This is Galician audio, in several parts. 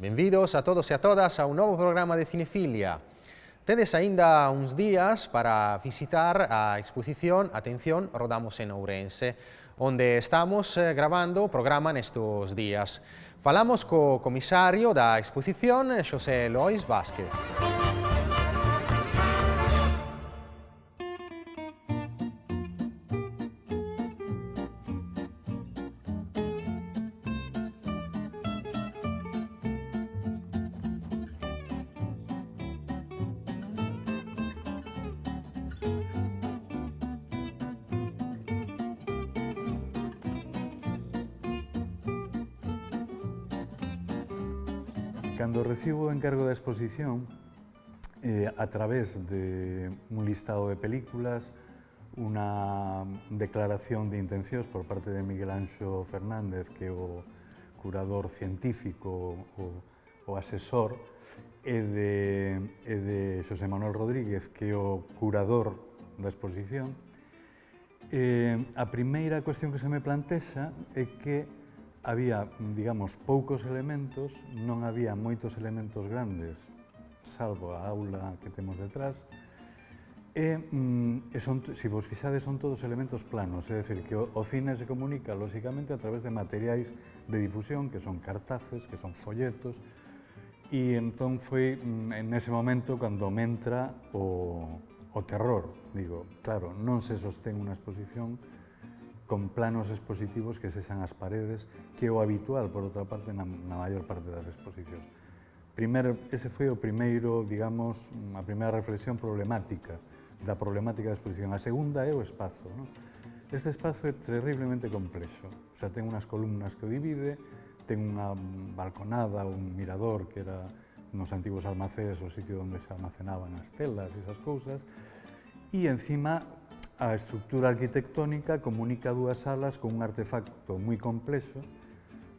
Benvidos a todos e a todas a un novo programa de Cinefilia. Tedes aínda uns días para visitar a exposición Atención, rodamos en Ourense, onde estamos gravando o programa nestos días. Falamos co comisario da exposición, Xosé Lois Vázquez. Cando recibo o encargo da exposición, a través de un listado de películas, unha declaración de intencións por parte de Miguel Anxo Fernández, que é o curador científico, o asesor, e de Xosé Manuel Rodríguez, que é o curador da exposición, a primeira cuestión que se me plantexa é que había, digamos, poucos elementos, non había moitos elementos grandes, salvo a aula que temos detrás, e se vos fixades, son todos elementos planos, é dicir, que o cine se comunica, lóxicamente, a través de materiais de difusión, que son cartaces, que son folletos, e entón foi nese momento cando me entra o terror. Digo, claro, non se sostén unha exposición con planos expositivos que sexan as paredes, que é o habitual, por outra parte, na maior parte das exposicións. Ese foi o primeiro, digamos, a primeira reflexión problemática, da problemática da exposición. A segunda é o espazo. Este espazo é terriblemente complexo. O sea, ten unhas columnas que o divide, ten unha balconada, un mirador, que era nos antigos almacéns, o sitio onde se almacenaban as telas e esas cousas, e encima a estructura arquitectónica comunica dúas salas con un artefacto moi complexo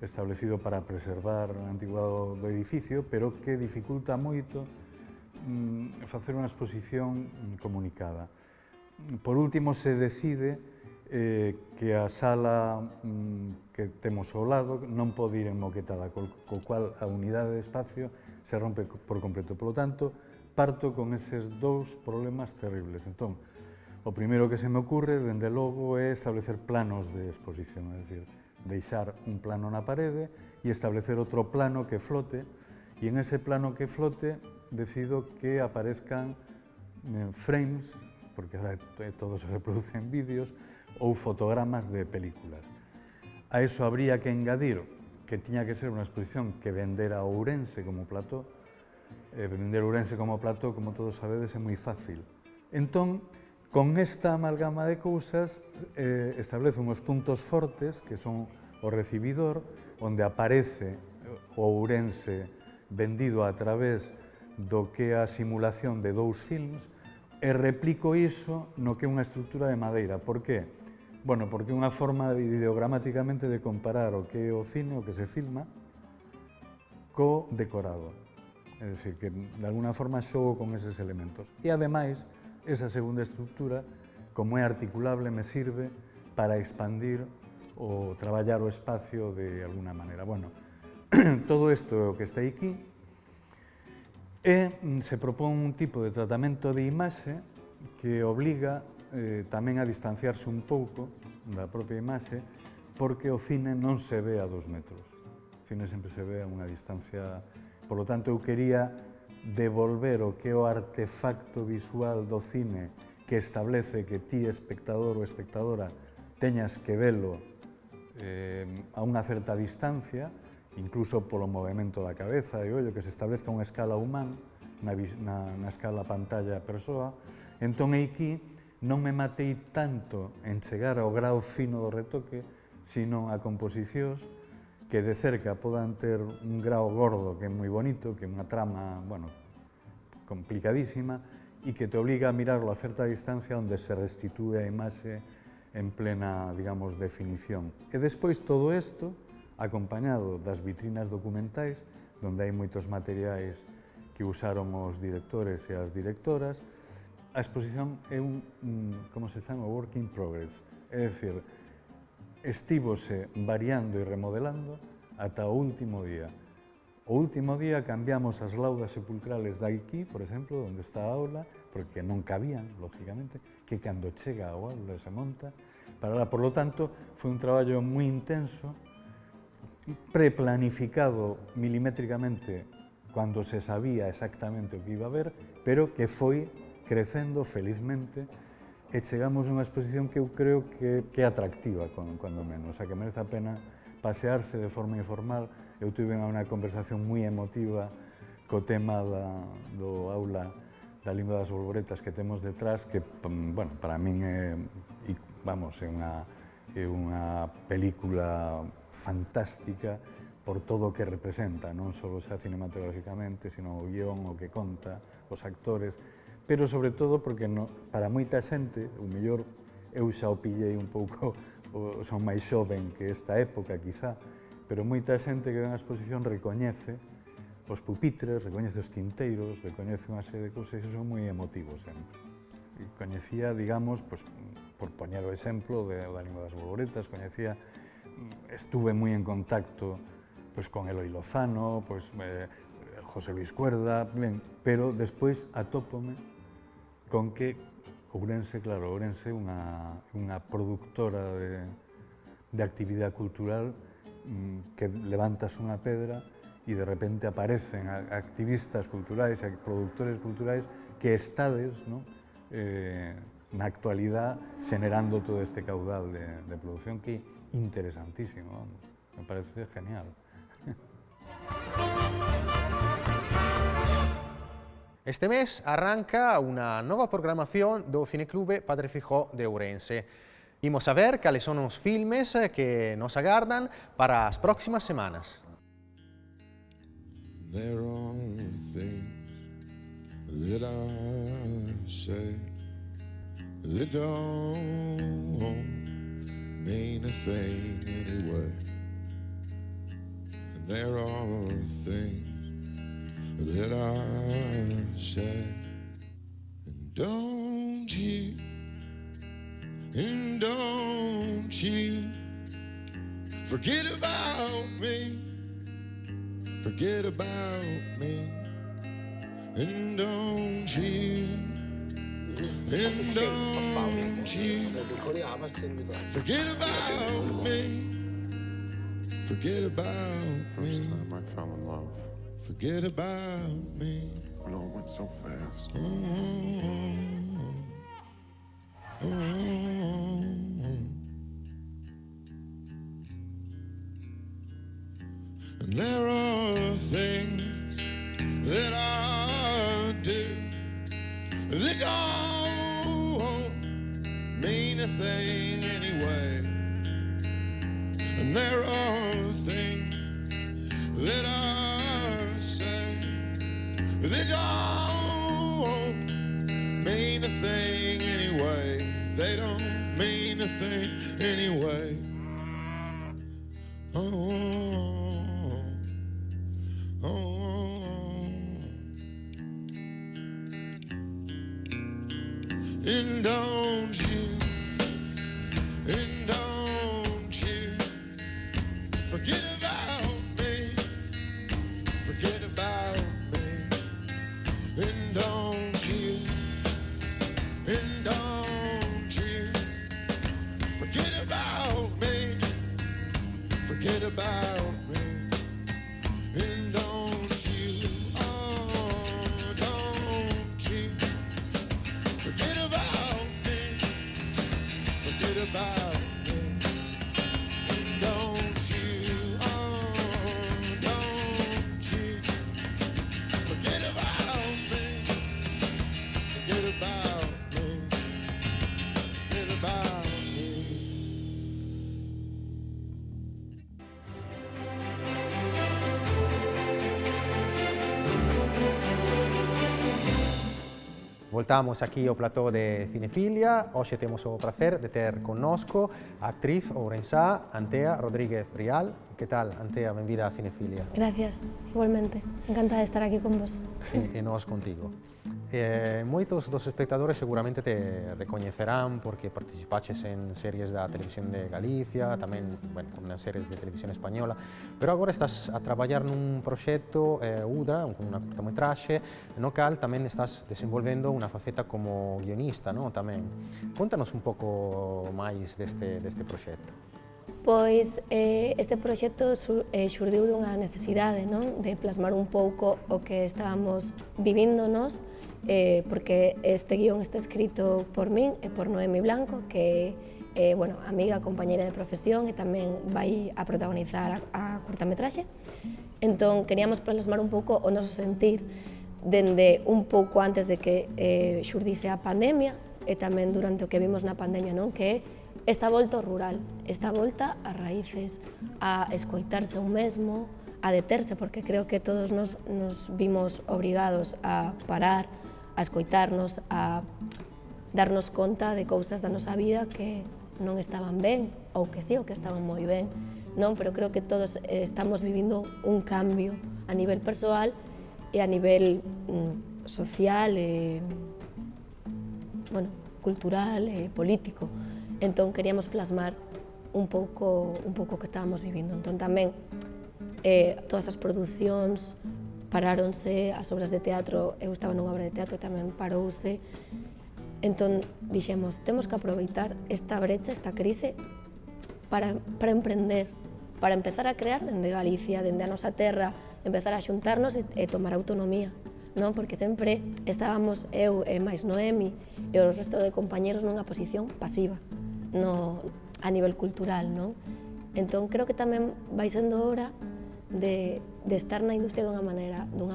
establecido para preservar a antigüedade do edificio, pero que dificulta moito facer unha exposición comunicada. Por último, se decide que a sala que temos ao lado non pode ir enmoquetada, co cual a unidade de espacio se rompe por completo. Por lo tanto, parto con eses dous problemas terribles. Entón, o primeiro que se me ocurre, dende logo, é establecer planos de exposición, é dicir, deixar un plano na parede e establecer outro plano que flote, e en ese plano que flote decido que aparezcan frames, porque ahora todo se reproduce en vídeos, ou fotogramas de películas. A eso habría que engadir que tiña que ser unha exposición que vendera Ourense como plató. Vender Ourense como plató, como todos sabedes, é moi fácil. Entón, con esta amalgama de cousas, establece uns puntos fortes, que son o recibidor, onde aparece o Ourense vendido a través do que é a simulación de dous films, e replico iso no que é unha estrutura de madeira. Por qué? Bueno, porque é unha forma ideogramáticamente de comparar o que é o cine, o que se filma, co decorado. É dicir, que de alguna forma xogo con eses elementos. E ademais, esa segunda estrutura, como é articulable, me sirve para expandir ou traballar o espacio de alguna maneira. Bueno, todo isto é o que está aquí, e se propón un tipo de tratamento de imaxe que obliga tamén a distanciarse un pouco da propia imaxe, porque o cine non se ve a 2 metros. O cine sempre se ve a unha distancia. Por lo tanto, eu quería devolver o que é o artefacto visual do cine que establece que ti, espectador ou espectadora, teñas que velo a unha certa distancia, incluso polo movimento da cabeza e ollo, que se establezca unha escala humana, na escala pantalla-persoa. Entón, aquí non me matei tanto en chegar ao grau fino do retoque, sino a composicións que de cerca podan ter un grao gordo que é moi bonito, que é unha trama, bueno, complicadísima, e que te obliga a mirarlo a certa distancia onde se restitúe a imaxe en plena, digamos, definición. E despois todo isto, acompañado das vitrinas documentais, onde hai moitos materiais que usaron os directores e as directoras, a exposición é como se chama, work in progress. É dicir, estívose variando e remodelando ata o último día. O último día cambiamos as laudas sepulcrales de aquí, por exemplo, onde está a aula, porque non cabían, lógicamente, que cando chega ao aula se monta. Por lo tanto, foi un traballo moi intenso, preplanificado milimétricamente cando se sabía exactamente o que iba a haber, pero que foi crecendo felizmente e chegamos a unha exposición que eu creo que é atractiva, cando menos, a que merece a pena pasearse de forma informal. Eu tive unha conversación moi emotiva co tema do aula da lingua das bolboretas que temos detrás, que, bueno, para min é unha película fantástica por todo o que representa, non só xa cinematográficamente, sino o guión, o que conta, os actores, pero sobre todo porque para moita xente, o mellor eu xa o pillei un pouco, son máis xoven que esta época, quizá, pero moita xente que ven a exposición recoñece os pupitres, recoñece os tinteiros, recoñece unha serie de cousas, e son moi emotivos sempre. E coñecía, digamos, pues, por poñer o exemplo da lingua das bolboretas, estuve moi en contacto pues, con Eloi Lozano, pues, José Luis Cuerda, ben, pero despois atópome con que Ourense, claro, Ourense é unha productora de actividade cultural que levantas unha pedra e de repente aparecen activistas culturais e productores culturais que estades, ¿no? Na actualidade xenerando todo este caudal de producción que é interesantísimo, vamos, me parece genial. Este mes arranca unha nova programación do Cineclube Padre Fijó de Ourense. Imos a ver cales son os filmes que nos agardan para as próximas semanas. There are things that I say that don't mean a thing anyway. And there are things that I say, and don't you forget about me, forget about me, and don't you forget about me, forget about me. First time I fell in love. Forget about me. No, it went so fast. And there are things that I do that don't mean a thing anyway. And there are things that I say that don't mean a thing anyway. They don't mean a thing anyway. And don't you forget about me, forget about me, and don't you forget about me, forget about me, and don't you forget about me, forget about me, and don't you forget about me, forget about me, forget about me. Voltamos aquí ao plató de Cinefilia. Hoxe temos o prazer de ter connosco a actriz ourensá Antea Rodríguez Rial. Que tal, Antea? Benvida a Cinefilia. Gracias, igualmente. Encantada de estar aquí con vos. E nós contigo. Moitos dos espectadores seguramente te recoñecerán porque participaches en series da televisión de Galicia, tamén, bueno, nas series de televisión española, pero agora estás a traballar nun proxecto Udra, unha curtametraxe, no cal tamén estás desenvolvendo unha faceta como guionista, non? Tamén. Contanos un pouco máis deste proxecto. Pois este proxecto xurdiu dunha necesidade, non? De plasmar un pouco o que estábamos vivíndonos, porque este guión está escrito por min e por Noemi Blanco, que é amiga, compañeira de profesión e tamén vai a protagonizar a curtametraxe. Entón, queríamos plasmar un pouco o noso sentir dende un pouco antes de que xurdise a pandemia e tamén durante o que vimos na pandemia, non? Que é esta volta ao rural, esta volta a raíces, a escoitarse un mesmo, a deterse, porque creo que todos nos vimos obrigados a parar, a escoitarnos, a darnos conta de cousas da nosa vida que non estaban ben, ou que sí, ou que estaban moi ben, non? Pero creo que todos estamos vivindo un cambio a nivel persoal e a nivel social, cultural e político. Entón, queríamos plasmar un pouco o que estábamos vivindo. Entón, tamén, todas as producións paráronse, as obras de teatro, eu estaba nunha obra de teatro, tamén parouse. Entón, dixemos, temos que aproveitar esta brecha, esta crise, para emprender, para empezar a crear dende Galicia, dende a nosa terra, empezar a xuntarnos e tomar autonomía, non? Porque sempre estábamos eu e máis Noemi e o resto de compañeros nunha posición pasiva, a nivel cultural, non? Entón, creo que tamén vai sendo hora de estar na industria dunha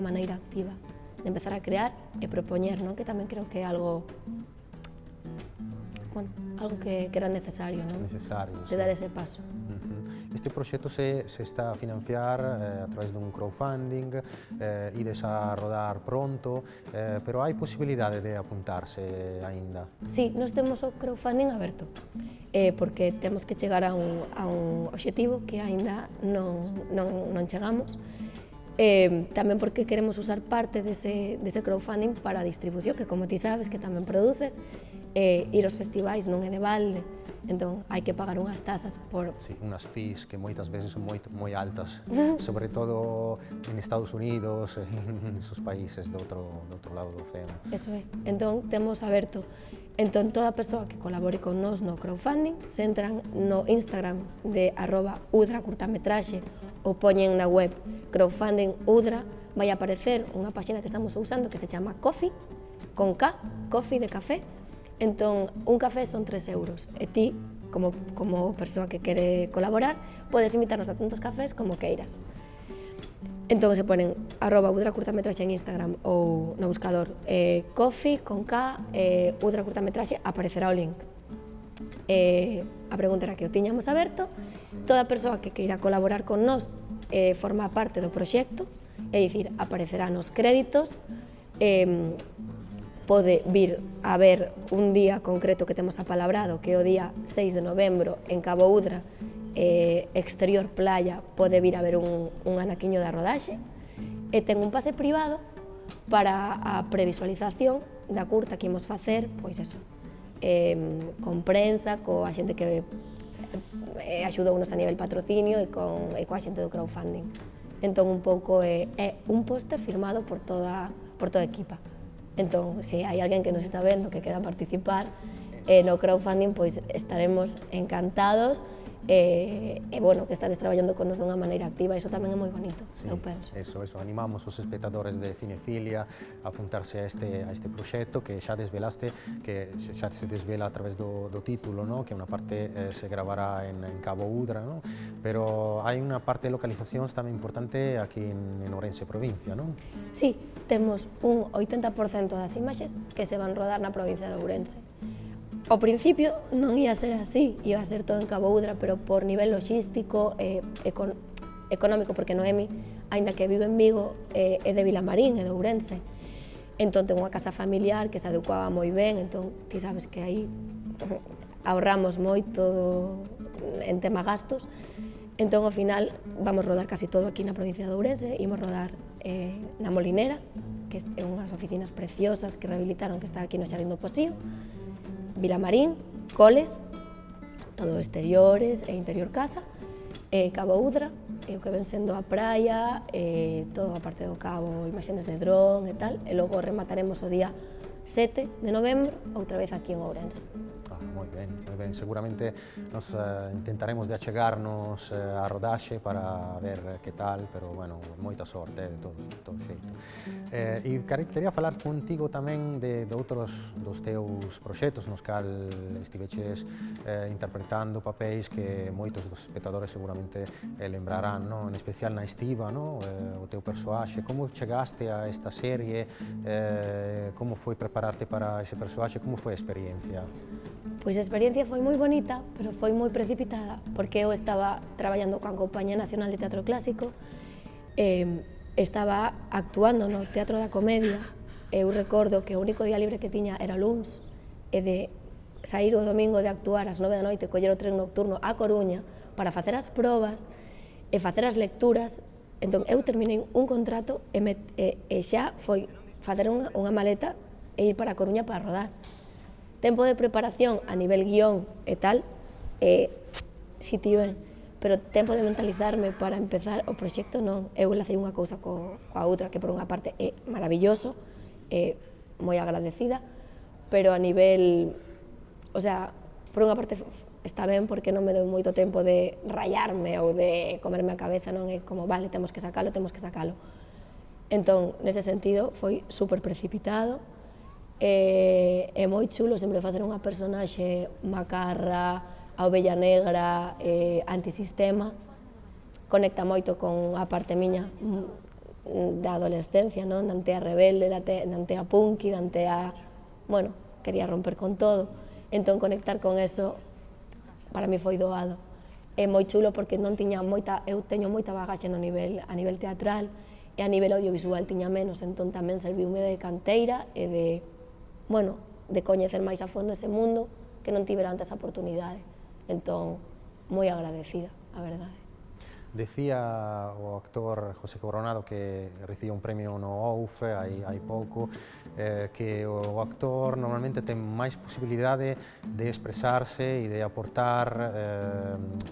maneira activa, de empezar a crear e propoñer, non? Que tamén creo que é algo que era necesario, non? Necesario, de dar ese paso. Este proxecto se está a financiar a través dun crowdfunding, ides a rodar pronto, pero hai posibilidade de apuntarse aínda? Sí, nós temos o crowdfunding aberto, porque temos que chegar a un obxectivo que aínda non chegamos, tamén porque queremos usar parte dese crowdfunding para a distribución, que como ti sabes, que tamén produces, ir aos festivais non é de balde, entón hai que pagar unhas tasas por... Sí, unhas fees que moitas veces son moi altas, sobre todo en Estados Unidos, en esos países do outro lado do océano. Eso é, entón temos aberto. Entón, toda persoa que colabore con nós no crowdfunding, se entran no Instagram de @udracurtametraxe ou poñen na web crowdfunding Udra, vai aparecer unha páxina que estamos usando que se chama Coffee, con K, Coffee de café. Entón, un café son 3 euros e ti, como persoa que quere colaborar, podes invitarnos a tantos cafés como queiras. Entón, se ponen @udracurtametraxe en Instagram ou no buscador Coffee con K, udracurtametraxe, aparecerá o link. A pregunta era que o tiñamos aberto, toda persoa que queira colaborar con nós forma parte do proxecto, é dicir, aparecerá nos créditos, pode vir a ver un día concreto que temos apalabrado, que é o día 6 de novembro en Cabo Udra, exterior playa, pode vir a ver un anaquiño da rodaxe, e ten un pase privado para a previsualización da curta que imos facer, pois eso, con prensa, coa xente que axudounos a nivel patrocinio e coa xente do crowdfunding. Entón, un pouco é un póster firmado por toda a equipa. Entón, se hai alguén que nos está vendo que quera participar no crowdfunding, pois estaremos encantados que estades traballando con nos dunha maneira activa, iso tamén é moi bonito, eu penso. Eso, animamos os espectadores de Cinefilia a apuntarse a este proxecto que xa desvelaste, que xa se desvela a través do título, ¿no? Que unha parte se gravará en Cabo Udra, ¿no? Pero hai unha parte de localizacións tamén importante aquí en Ourense provincia, non? Sí, temos un 80% das imaxes que se van rodar na provincia de Ourense. Ao principio non ia ser así, ia ser todo en Cabo Udra, pero por nivel logístico e económico, porque Noemi, aínda que vive en Vigo, é de Vilamarín, é de Ourense. Entón, ten unha casa familiar que se adecuaba moi ben, entón, ti sabes que aí ahorramos moito en tema gastos. Entón, ao final, vamos rodar casi todo aquí na provincia de Ourense, imos rodar na Molinera, que é unhas oficinas preciosas que rehabilitaron, que está aquí no Xardín do Posío, Vilamarín, Coles, todo exteriores e interior casa, Cabo Udra, o que ven sendo a praia, toda a parte do cabo, imaxes de dron e tal, e logo remataremos o día 7 de novembro, outra vez aquí en Ourense. Moi ben, seguramente nos intentaremos de achegarnos a rodaxe para ver que tal, pero, bueno, moita sorte de todo xeito. E quería falar contigo tamén de outros dos teus proxectos nos cal estiveches interpretando papéis que moitos dos espectadores seguramente lembrarán, no? En especial na Estiva, no? O teu persoaxe, como chegaste a esta serie, como foi prepararte para ese persoaxe, como foi a experiencia? Pois a experiencia foi moi bonita, pero foi moi precipitada, porque eu estaba traballando coa Compañía Nacional de Teatro Clásico, estaba actuando no Teatro da Comedia, eu recordo que o único día libre que tiña era luns, e de sair o domingo de actuar ás 9 da noite, coller o tren nocturno a Coruña para facer as probas e facer as lecturas. Entón, eu terminei un contrato e xa foi facer unha maleta e ir para a Coruña para rodar. Tempo de preparación a nivel guión e tal, si tiven, pero tempo de mentalizarme para empezar o proxecto non. Eu lacei unha cousa coa outra, que por unha parte é maravilloso, é moi agradecida, pero a nivel, o sea, por unha parte está ben porque non me dou moito tempo de rayarme ou de comerme a cabeza, non é como, vale, temos que sacalo. Entón, nese sentido, foi super precipitado, é moi chulo sempre facer unha personaxe macarra, a ovella negra, antisistema, conecta moito con a parte miña da adolescencia, non? Da Antea rebelde, da Antea punky, da Antea, bueno, quería romper con todo, entón conectar con eso para mí foi doado. É moi chulo porque non tiña moita, eu teño moita bagaxe a nivel teatral e a nivel audiovisual tiña menos, entón tamén serviume de canteira e de, bueno, de coñecer máis a fondo ese mundo que non tivera antes a oportunidade. Entón, moi agradecida, a verdade. Decía o actor José Coronado que recibiu un premio no OUF hai pouco, que o actor normalmente ten máis posibilidade de expresarse e de aportar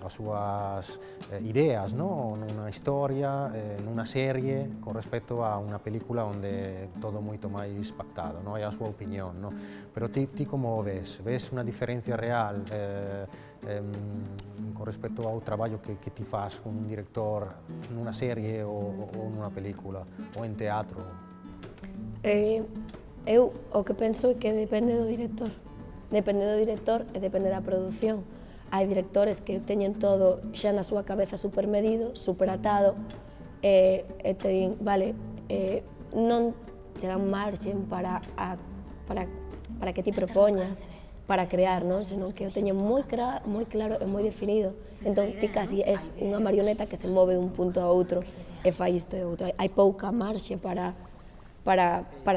as súas ideas, no? Nunha historia, nunha serie, con respecto a unha película onde todo moito máis pactado, no? É a súa opinión, no? Pero ti como o ves? Ves unha diferencia real con respecto ao traballo que ti faz con un director nunha serie ou nunha película ou en teatro? Eu o que penso é que depende do director e depende da produción. Hai directores que teñen todo xa na súa cabeza super medido, super atado, e te din, vale, non te dan marxen para que ti propoñas, para crear, non? Senón que o teñen moi claro e moi definido. Entón, ti casi és unha marioneta que se move dun punto a outro e fai isto e outro. Hai pouca marxe para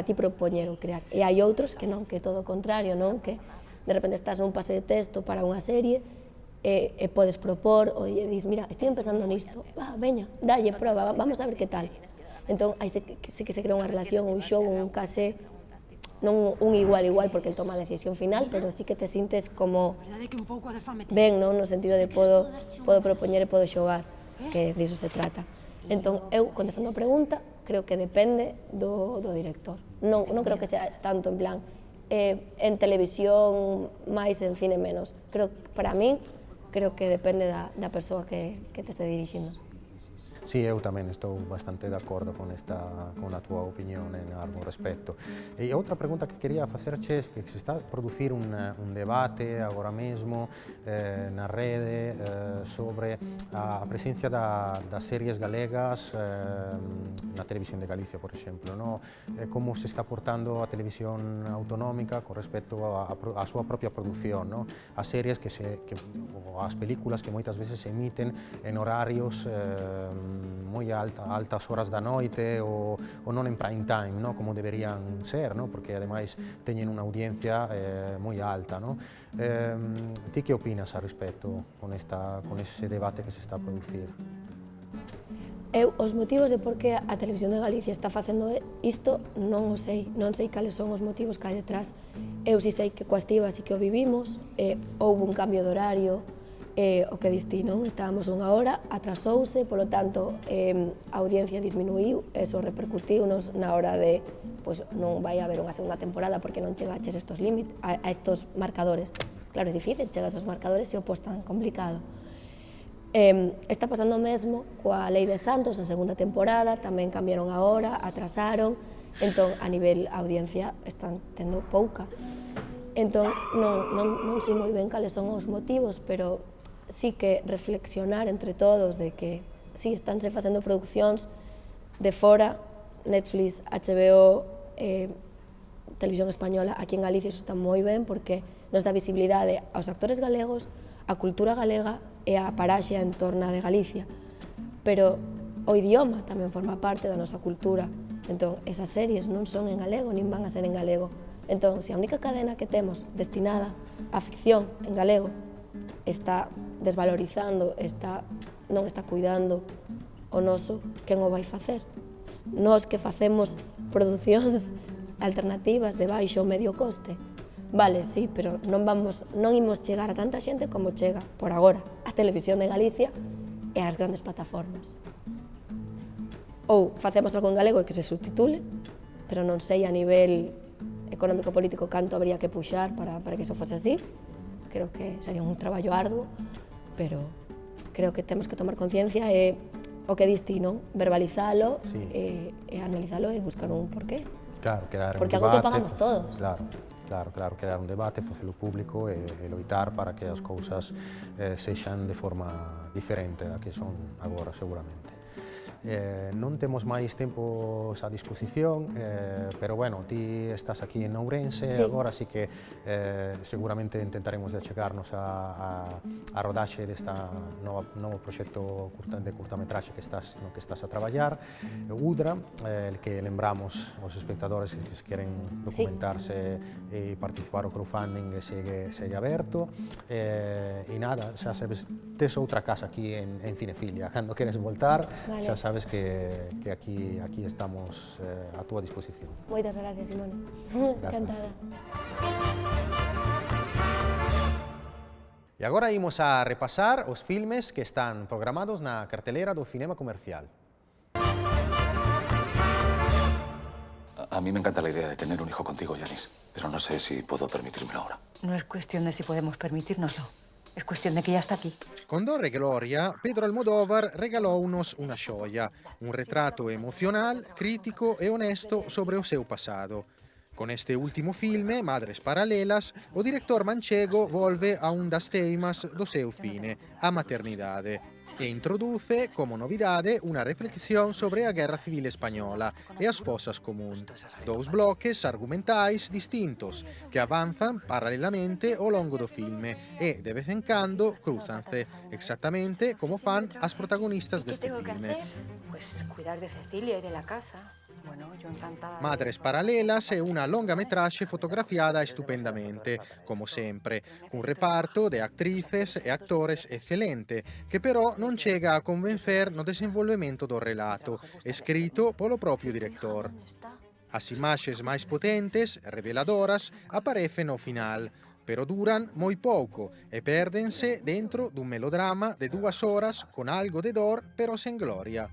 ti propoñer ou crear. E hai outros que non, que é todo o contrario, non? Que de repente estás nun pase de texto para unha serie e podes propor, ou dis, mira, estive pensando nisto, veña, dalle, proba, vamos a ver que tal. Entón, aí sí que se crea unha relación, un xogo, un casé, non un igual, porque el toma a decisión final, pero sí que te sintes como ben, non? No sentido de podo propoñer e podo xogar, que diso se trata. Entón, eu, contestando a pregunta, creo que depende do director. Non creo que sea tanto en plan en televisión máis, en cine menos. Para min, creo que depende da persoa que te este dirixindo. Sí, eu tamén estou bastante de acordo con a túa opinión en algo respecto. E outra pregunta que quería facerche é que se está a producir un debate agora mesmo na rede sobre a presencia das series galegas na televisión de Galicia, por exemplo, no? Como se está portando a televisión autonómica con respecto á súa propia producción, no? As series ou as películas que moitas veces se emiten en horarios moi altas horas da noite ou non en prime time, no? Como deberían ser, no? Porque ademais teñen unha audiencia moi alta, no? Ti que opinas a respecto con ese debate que se está a producir? Eu, os motivos de por que a Televisión de Galicia está facendo isto non o sei, non sei cales son os motivos que hai detrás. Eu si sei que coa estiba si que o vivimos, houve un cambio de horario, o que distí, non? Estábamos unha hora, atrasouse, polo tanto, a audiencia disminuiu, eso repercutiu-nos na hora de, pois non vai haber unha segunda temporada porque non chegaches estos límites, a estos marcadores. Claro, é difícil, chegas aos marcadores e o posto tan complicado. Está pasando o mesmo coa Lei de Santos, a segunda temporada, tamén cambiaron a hora, atrasaron, entón a nivel audiencia están tendo pouca. Entón non sei moi ben cales son os motivos, pero sí que reflexionar entre todos de que sí, estánse facendo produccións de fora, Netflix, HBO, Televisión Española, aquí en Galicia iso está moi ben porque nos dá visibilidade aos actores galegos, a cultura galega e a paraxe en torno de Galicia. Pero o idioma tamén forma parte da nosa cultura. Entón, esas series non son en galego, nin van a ser en galego. Entón, se a única cadena que temos destinada á ficción en galego está desvalorizando, non está cuidando o noso, quen o vai facer? Nós que facemos producións alternativas de baixo ou medio coste, vale, sí, pero non imos chegar a tanta xente como chega, por agora, a Televisión de Galicia e as grandes plataformas. Ou facemos algo en galego e que se subtitule, pero non sei a nivel económico-político canto habría que puxar para que iso fose así. Creo que sería un traballo arduo, pero creo que temos que tomar conciencia e o que diste, non? Verbalizalo e analizalo e buscar un porqué. Claro, crear porque un algo debate, que pagamos todos. Claro, crear un debate, facelo público e loitar para que as cousas sexan de forma diferente da que son agora, seguramente. Non temos máis tempo a disposición, pero bueno, ti estás aquí en Ourense, agora sí que seguramente intentaremos de achegarnos a rodaxe desta novo proxecto de curtametraxe no que estás a traballar, Udra, el que lembramos aos espectadores que se queren documentarse e participar o crowdfunding segue aberto, e nada, xa sabes, tes outra casa aquí en Cinefilia, cando queres voltar, xa sabes que aquí estamos a túa disposición. Moitas gracias, Simone. Encantada. E agora imos a repasar os filmes que están programados na cartelera do cinema comercial. A mí me encanta la idea de tener un hijo contigo, Yanis, pero no sé si puedo permitírmelo ahora. No es cuestión de si podemos permitírnoslo. Es cuestión de que ya está aquí. Con Dor e Gloria, Pedro Almodóvar regalounos unha xoia, un retrato emocional, crítico e honesto sobre o seu pasado. Con este último filme, Madres Paralelas, o director manchego volve a un das teimas do seu cine, a maternidade, e introduce, como novidade, unha reflexión sobre a Guerra Civil Española e as fosas común. Dous bloques argumentais distintos que avanzan paralelamente ao longo do filme e, de vez en cando, cruzanse, exactamente como fan as protagonistas deste filme. Pues cuidar de Cecilia y de la casa. Bueno, yo encantada. Madres Paralelas é unha longametraxe fotografiada estupendamente, como sempre, cun reparto de actrices e actores excelente, que però non chega a convencer no desenvolvemento do relato, escrito polo propio director. As imaxes máis potentes, reveladoras, aparecen ao final, pero duran moi pouco e pérdense dentro dun melodrama de 2 horas con algo de dor, pero sen gloria.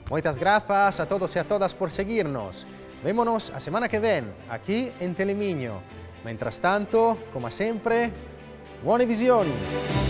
Moitas grazas a todos e a todas por seguirnos. Vémonos a semana que ven, aquí en Telemiño. Mientras tanto, como sempre, Buone visioni!